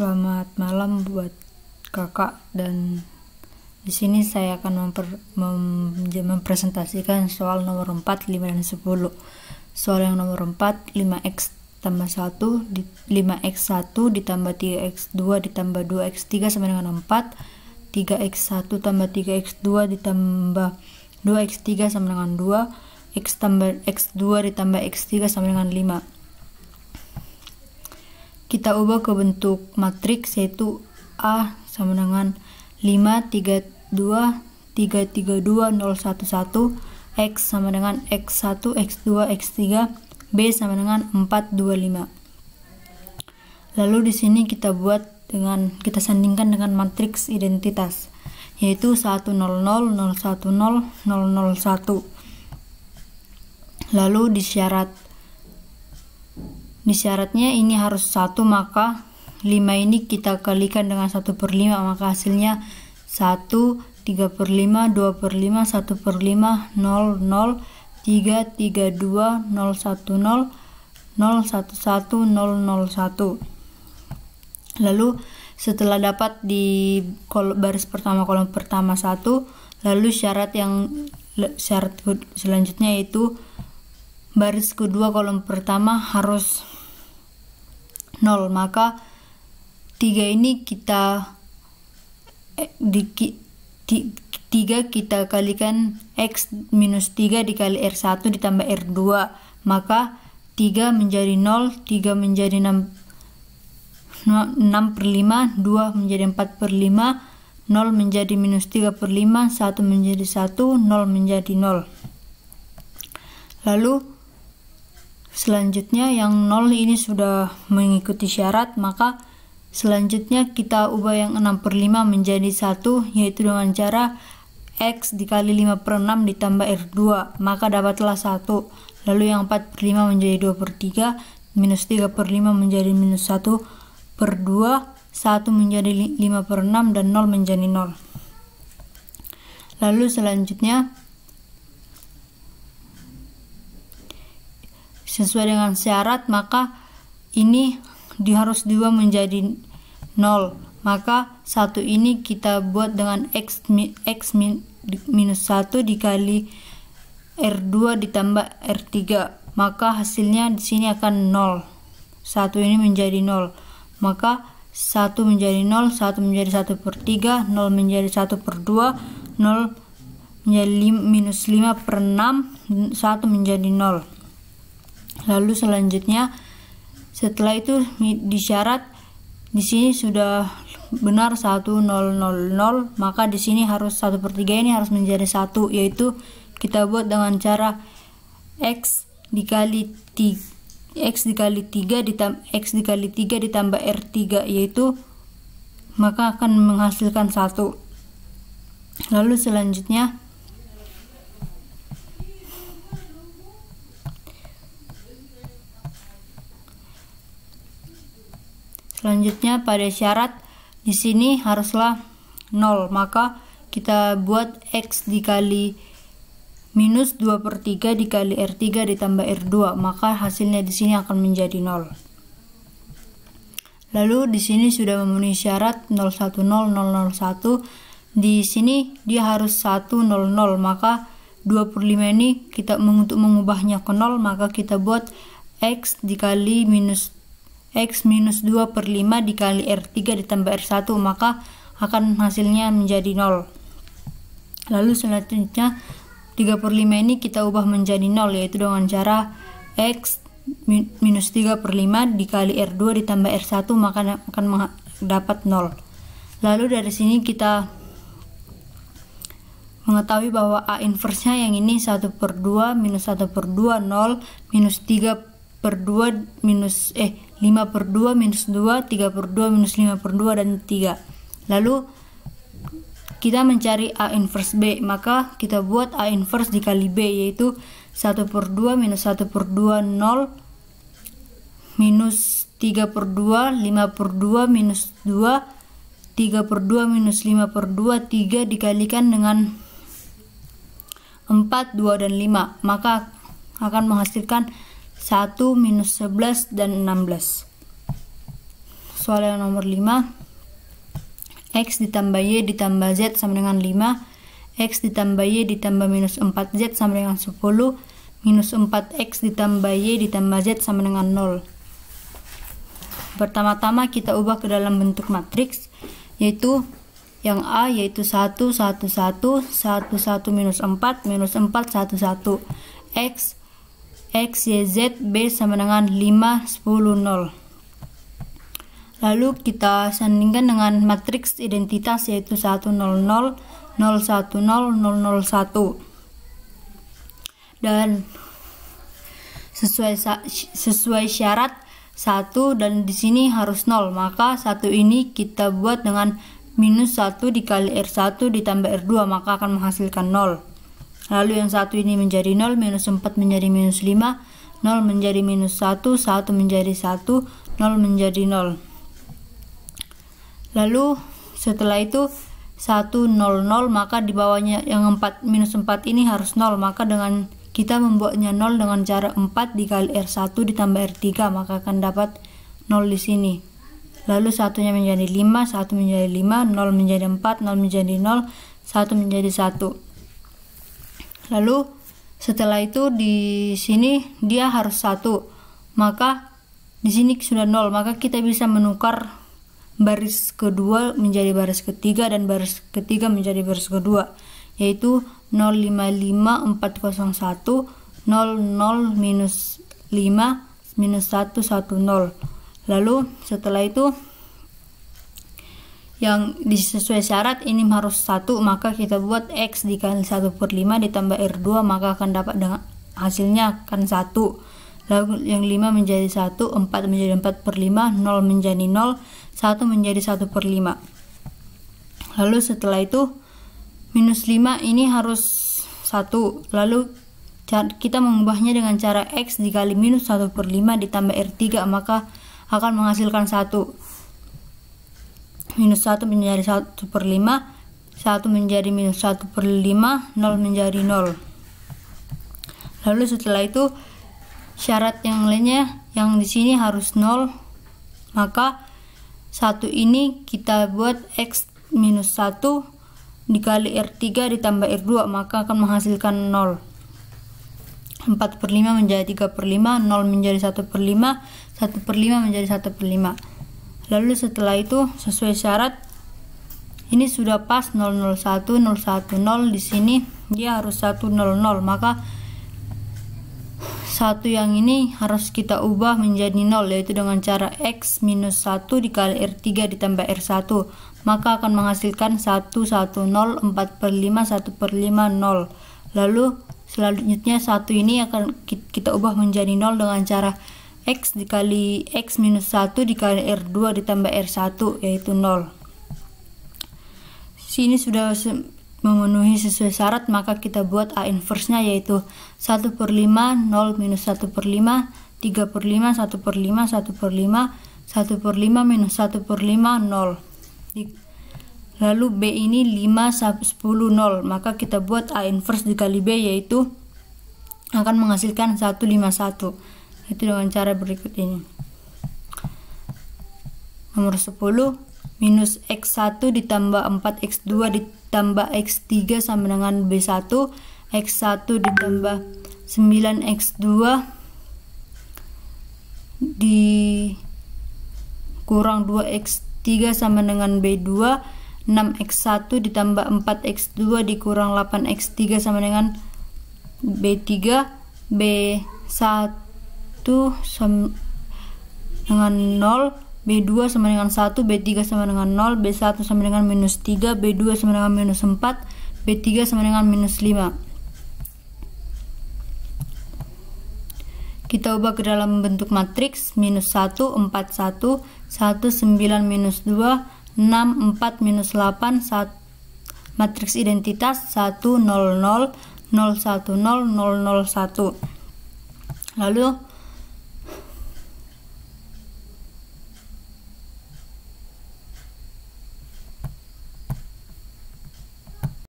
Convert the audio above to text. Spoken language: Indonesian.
Selamat malam buat kakak, dan di sini saya akan mempresentasikan soal nomor 4, 5, dan 10. Soal yang nomor 4, 5x tambah 1, 5x1 ditambah 3x2 ditambah 2x3 sama dengan 4, 3x1 tambah 3x2 ditambah 2x3 sama dengan 2, x2 ditambah x3 sama dengan 5. Kita ubah ke bentuk matriks, yaitu A sama dengan 5, 3, 2, 3, 3, 2, 0, 1, 1, X sama dengan X1, X2, X3, B sama dengan 4, 2, 5. Lalu di sini kita sandingkan dengan matriks identitas, yaitu 1, 0, 0, 0, 1, 0, 0, 0, 1. Lalu disyaratnya ini harus 1, maka 5 ini kita kalikan dengan 1/5, maka hasilnya 1, 3/5, 2/5, 1/5, 0, 0, 3, 3, 2, 0, 1, 0, 0, 1, 1, 0, 0, 1. Lalu setelah dapat di baris pertama, kolom pertama 1, lalu syarat selanjutnya yaitu baris kedua kolom pertama harus 0, maka 3 ini kita kalikan X minus 3 dikali R1 ditambah R2, maka 3 menjadi 0, 3 menjadi 6/5, 2 menjadi 4/5, 0 menjadi minus 3/5, 1 menjadi 1, 0 menjadi 0. Lalu selanjutnya yang 0 ini sudah mengikuti syarat, maka selanjutnya kita ubah yang 6/5 menjadi 1, yaitu dengan cara X dikali 5/6 ditambah R2, maka dapatlah 1. Lalu yang 4/5 menjadi 2/3, minus 3/5 menjadi minus 1/2, 1 menjadi 5/6, dan 0 menjadi 0. Lalu selanjutnya sesuai dengan syarat, maka ini harus diubah menjadi 0, maka 1 ini kita buat dengan X minus 1 dikali R2 ditambah R3, maka hasilnya di sini akan 0. 1 ini menjadi 0, maka 1 menjadi 0, 1 menjadi 1/3, 0 menjadi 1/2, 0 menjadi minus 5/6, 1 menjadi 0. Lalu selanjutnya setelah itu di syarat di sini sudah benar 1, 0, 0, 0, maka di sini harus 1/3 ini harus menjadi 1, yaitu kita buat dengan cara X dikali 3 ditambah R3, yaitu maka akan menghasilkan 1. Lalu selanjutnya pada syarat di sini haruslah 0, maka kita buat X dikali minus 2/3 dikali R3 ditambah R2, maka hasilnya di sini akan menjadi 0. Lalu di sini sudah memenuhi syarat 0, 1, 0, 0, 0, 1. Di sini dia harus 1, 0, 0, maka 2/5 ini untuk mengubahnya ke 0, maka kita buat X dikali X minus 2/5 dikali R3 ditambah R1, maka akan hasilnya menjadi 0. Lalu selanjutnya 3/5 ini kita ubah menjadi 0, yaitu dengan cara X minus 3/5 dikali R2 ditambah R1, maka akan dapat 0. Lalu dari sini kita mengetahui bahwa A inversnya yang ini 1/2 minus 1/2, 0, minus 3/2 minus 5/2 minus 2, 3/2 minus 5/2, dan 3. Lalu kita mencari A inverse B, maka kita buat A inverse dikali B, yaitu 1/2 minus 1/2, 0, minus 3/2, 5/2 minus 2, 3/2 minus 5/2, 3 dikalikan dengan 4, 2, dan 5, maka akan menghasilkan 1, minus 11, dan 16. soal yang nomor 5. X ditambah Y ditambah Z sama dengan 5. X ditambah Y ditambah minus 4Z sama dengan 10. Minus 4X ditambah Y ditambah Z sama dengan 0. Pertama-tama kita ubah ke dalam bentuk matriks, yaitu yang A yaitu 1, 1, 1, 1, 1, minus 4, minus 4, 1, 1. X, Y, Z, B sama dengan 5, 10, 0. Lalu kita sandingkan dengan matriks identitas yaitu 1, 0, 0, 0, 1, 0, 0, 0, 1. Dan sesuai syarat 1 dan di sini harus 0, maka 1 ini kita buat dengan minus 1 dikali R1 ditambah R2, maka akan menghasilkan 0. Lalu yang 1 ini menjadi 0, minus 4 menjadi minus 5, 0 menjadi minus 1, 1 menjadi 1, 0 menjadi 0. Lalu setelah itu 1, 0, 0, maka di bawahnya yang 4, minus 4 ini harus 0, maka dengan kita membuatnya 0 dengan cara 4 dikali R1 ditambah R3, maka akan dapat 0 di sini. Lalu satunya menjadi 5, 1 menjadi 5, 0 menjadi 4, 0 menjadi 0, 1 menjadi 1. Lalu setelah itu di sini dia harus 1, maka di sini sudah 0, maka kita bisa menukar baris kedua menjadi baris ketiga dan baris ketiga menjadi baris kedua, yaitu 055 401 00 minus 5 minus 110. Lalu setelah itu yang sesuai syarat ini harus 1, maka kita buat X dikali 1/5 ditambah R2, maka akan dapat dengan hasilnya akan 1. Lalu yang 5 menjadi 1, 4 menjadi 4/5, 0 menjadi 0, 1 menjadi 1/5. Lalu setelah itu minus 5 ini harus 1. Lalu kita mengubahnya dengan cara X dikali minus 1/5 ditambah R3, maka akan menghasilkan 1. Minus 1 menjadi 1/5, 1 menjadi minus 1/5, 0 menjadi 0. Lalu setelah itu syarat yang lainnya yang di sini harus 0, maka 1 ini kita buat X minus 1 dikali R3 ditambah R2, maka akan menghasilkan 0. 4/5 menjadi 3/5, 0 menjadi 1/5, 1/5 menjadi 1/5. Lalu setelah itu sesuai syarat ini sudah pas 001, 010, di sini dia harus 100, maka 1 yang ini harus kita ubah menjadi 0, yaitu dengan cara X minus 1 dikali R3 ditambah R1, maka akan menghasilkan 110, 4/5, 1/5, 0. Lalu selanjutnya 1 ini akan kita ubah menjadi 0 dengan cara X dikali X minus 1 dikali R2 ditambah R1, yaitu 0. Sini sudah memenuhi sesuai syarat, maka kita buat A inverse-nya, yaitu 1/5, 0 minus 1/5, 3/5, 1/5, 1/5, 1/5 minus 1/5, 0. Lalu B ini 5, 10, 0, maka kita buat A inverse dikali B, yaitu akan menghasilkan 151, itu dengan cara berikut ini. Nomor 10, minus X1 ditambah 4X2 ditambah X3 sama dengan B1, X1 ditambah 9X2 dikurang 2X3 sama dengan B2, 6X1 ditambah 4X2 dikurang 8X3 sama dengan B3, B1 sama dengan 0, B2 sama dengan 1, B3 sama dengan 0, B1 sama dengan minus 3, B2 sama dengan minus 4, B3 sama dengan minus 5. Kita ubah ke dalam bentuk matriks minus 1, 4, 1, 1, 9, minus 2, 6, 4, minus 8, 1. Matriks identitas 1, 0, 0, 0, 1, 0, 0, 0, 1. Lalu